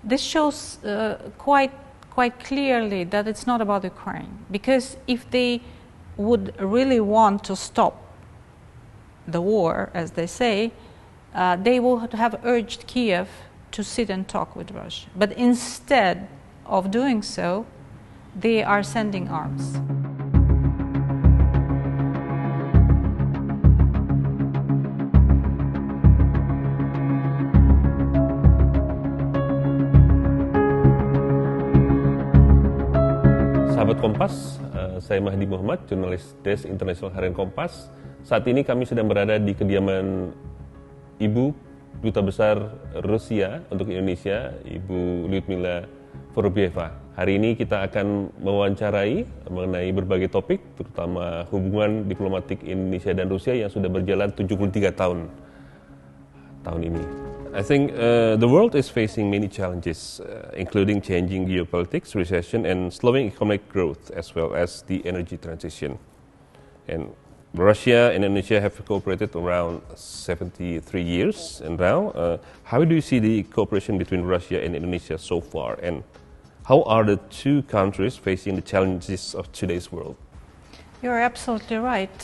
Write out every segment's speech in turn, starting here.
This shows quite clearly that it's not about Ukraine, because if they would really want to stop the war, as they say, they would have urged Kiev to sit and talk with Russia. But instead of doing so, they are sending arms. Sahabat Kompas, saya Mahdi Muhammad, jurnalis Desk Internasional Harian Kompas. Saat ini kami sedang berada di kediaman Ibu Duta Besar Rusia untuk Indonesia, Ibu Lyudmila Vorobieva. Hari ini kita akan mewawancarai mengenai berbagai topik, terutama hubungan diplomatik Indonesia dan Rusia yang sudah berjalan 73 tahun ini. I think the world is facing many challenges, including changing geopolitics, recession, and slowing economic growth, as well as the energy transition. And Russia and Indonesia have cooperated around 73 years, and now, how do you see the cooperation between Russia and Indonesia so far, and how are the two countries facing the challenges of today's world? You're absolutely right.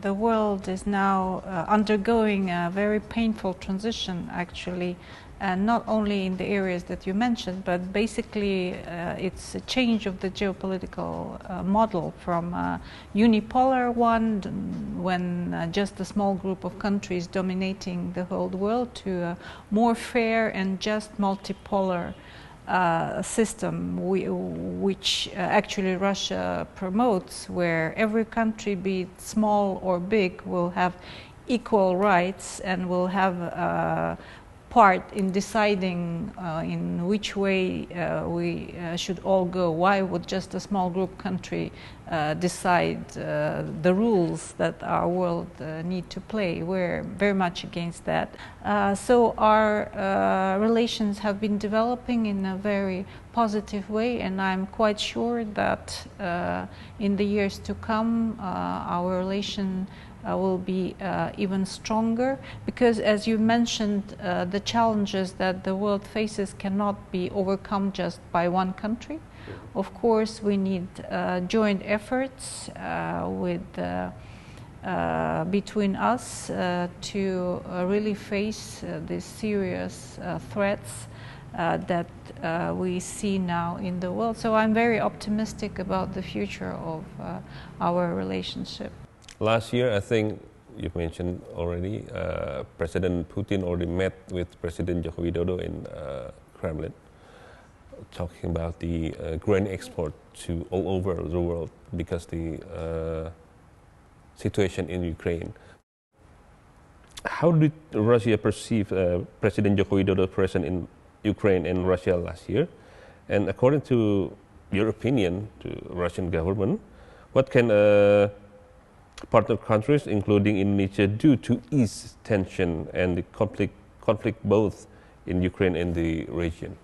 The world is now undergoing a very painful transition, actually, and not only in the areas that you mentioned, but basically it's a change of the geopolitical model from a unipolar one, when just a small group of countries dominating the whole world, to a more fair and just multipolar system which actually Russia promotes, where every country, be it small or big, will have equal rights and will have a part in deciding in which way we should all go. Why would just a small group country decide the rules that our world need to play? We're very much against that. So our relations have been developing in a very positive way, and I'm quite sure that in the years to come our relation will be even stronger, because, as you mentioned, the challenges that the world faces cannot be overcome just by one country. Of course, we need joint efforts between us to really face these serious threats that we see now in the world. So I'm very optimistic about the future of our relationship. Last year, I think you've mentioned already, President Putin already met with President Joko Widodo in Kremlin, talking about the grain export to all over the world because the situation in Ukraine. How did Russia perceive President Joko Widodo present in Ukraine and Russia last year? And according to your opinion, to Russian government, what can partner countries, including Indonesia, do to ease tension and the conflict both in Ukraine and the region?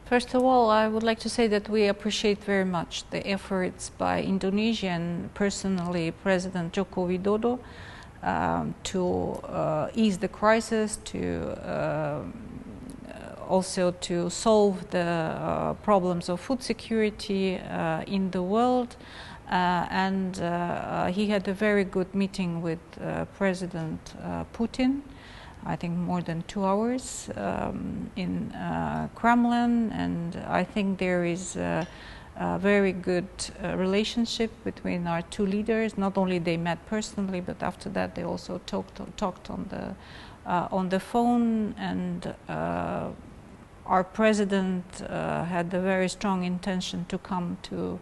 First of all, I would like to say that we appreciate very much the efforts by Indonesia and personally President Joko Widodo to ease the crisis, to also to solve the problems of food security in the world. And he had a very good meeting with President Putin, I think more than 2 hours in Kremlin, and I think there is a very good relationship between our two leaders. Not only they met personally, but after that they also talked on the phone, and our president had a very strong intention to come to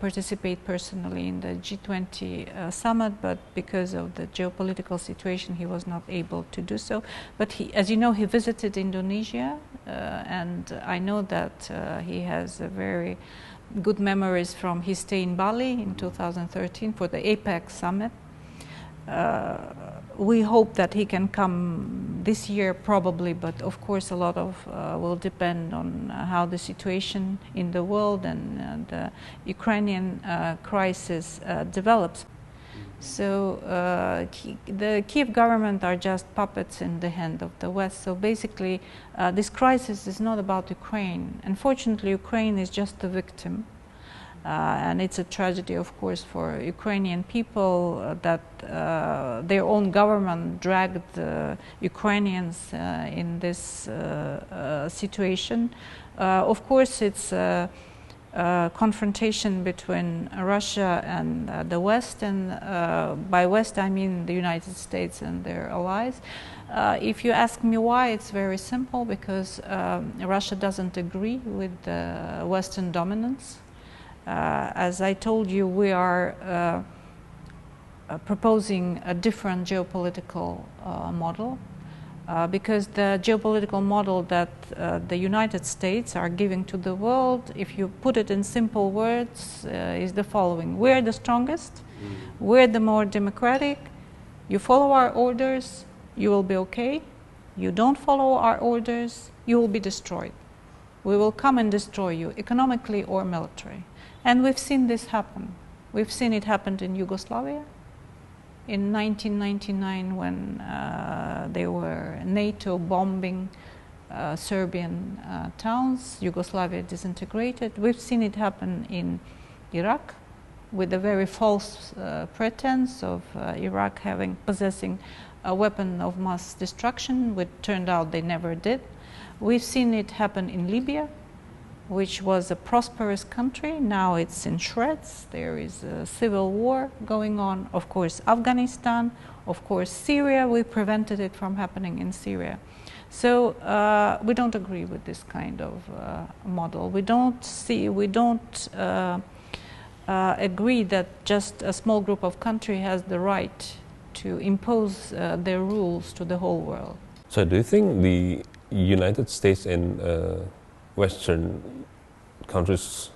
participate personally in the G20 summit, but because of the geopolitical situation he was not able to do so. But he, as you know, he visited Indonesia, and I know that he has a very good memories from his stay in Bali in 2013 for the APEC summit. We hope that he can come this year probably, but of course a lot of will depend on how the situation in the world and the Ukrainian crisis develops. So the Kiev government are just puppets in the hand of the West. So basically, this crisis is not about Ukraine. Unfortunately, Ukraine is just the victim. And it's a tragedy, of course, for Ukrainian people that their own government dragged Ukrainians in this situation. Of course, it's a confrontation between Russia and the West, and by West I mean the United States and their allies. If you ask me why, it's very simple, because Russia doesn't agree with Western dominance. As I told you, we are proposing a different geopolitical model, because the geopolitical model that the United States are giving to the world, if you put it in simple words, is the following: we're the strongest, we're the more democratic, you follow our orders, you will be okay, you don't follow our orders, you will be destroyed. We will come and destroy you, economically or military. And we've seen this happen. We've seen it happen in Yugoslavia in 1999 when they were NATO bombing Serbian towns. Yugoslavia disintegrated. We've seen it happen in Iraq with a very false pretense of Iraq possessing a weapon of mass destruction, which turned out they never did. We've seen it happen in Libya, which was a prosperous country. Now it's in shreds. There is a civil war going on. Of course, Afghanistan, of course, Syria. We prevented it from happening in Syria. So we don't agree with this kind of model. We don't agree that just a small group of countries has the right to impose their rules to the whole world. So do you think the United States and Western countries,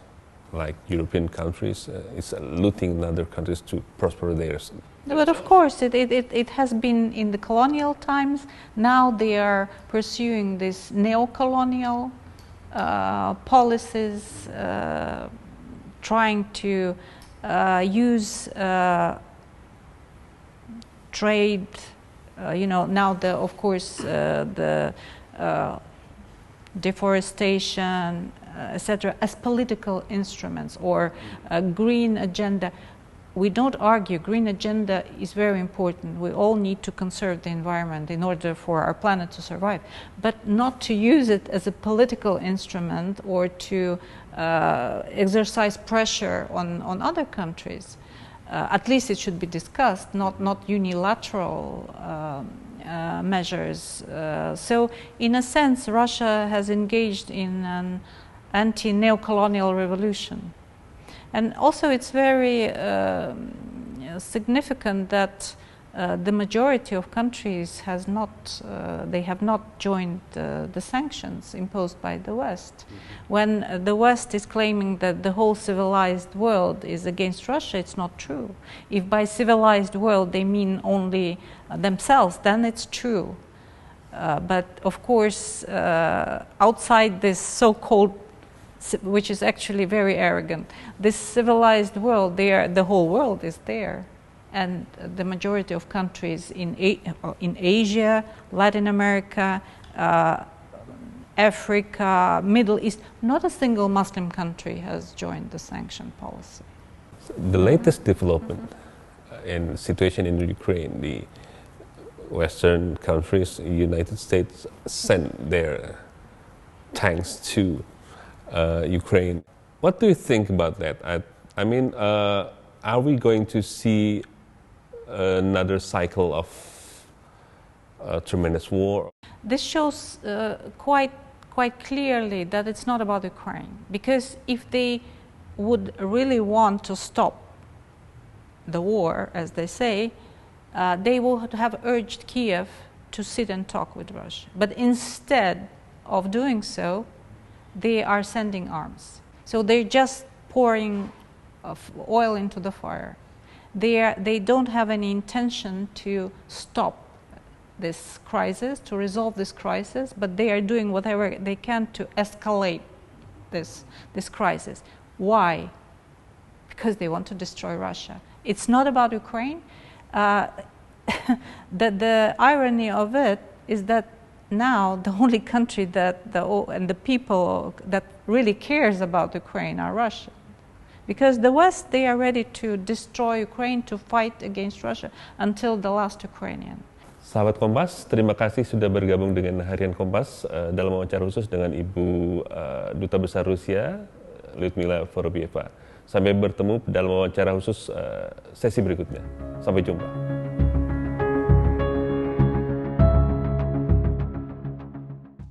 like European countries, is looting other countries to prosper theirs? But of course, it has been in the colonial times. Now they are pursuing this neo-colonial policies, trying to use trade. Now of course the deforestation, etc., as political instruments, or a green agenda. We don't argue. Green agenda is very important. We all need to conserve the environment in order for our planet to survive, but not to use it as a political instrument or to exercise pressure on other countries. At least it should be discussed, not unilateral measures. So in a sense, Russia has engaged in an anti-neocolonial revolution. And also it's very significant that the majority of countries have not joined the sanctions imposed by the West. Mm-hmm. When the West is claiming that the whole civilized world is against Russia, it's not true. If by civilized world they mean only themselves, then it's true. But of course, outside this so-called, which is actually very arrogant, this civilized world, the whole world is there. And the majority of countries in Asia, Latin America, Africa, Middle East, not a single Muslim country has joined the sanction policy. The latest development in situation in Ukraine, the Western countries, United States sent their tanks to Ukraine. What do you think about that? I mean, are we going to see another cycle of tremendous war? This shows quite clearly that it's not about Ukraine, because if they would really want to stop the war, as they say, they would have urged Kiev to sit and talk with Russia. But instead of doing so, they are sending arms. So they're just pouring oil into the fire. They don't have any intention to stop this crisis, to resolve this crisis, but they are doing whatever they can to escalate this crisis. Why? Because they want to destroy Russia. It's not about Ukraine. The irony of it is that now the only country and the people that really cares about Ukraine are Russia. Because the West, they are ready to destroy Ukraine, to fight against Russia until the last Ukrainian. Sahabat Kompas, terima kasih sudah bergabung dengan Harian Kompas dalam wawancara khusus dengan Ibu Duta Besar Rusia, Lyudmila Vorobieva. Sampai bertemu dalam wawancara khusus sesi berikutnya. Sampai jumpa.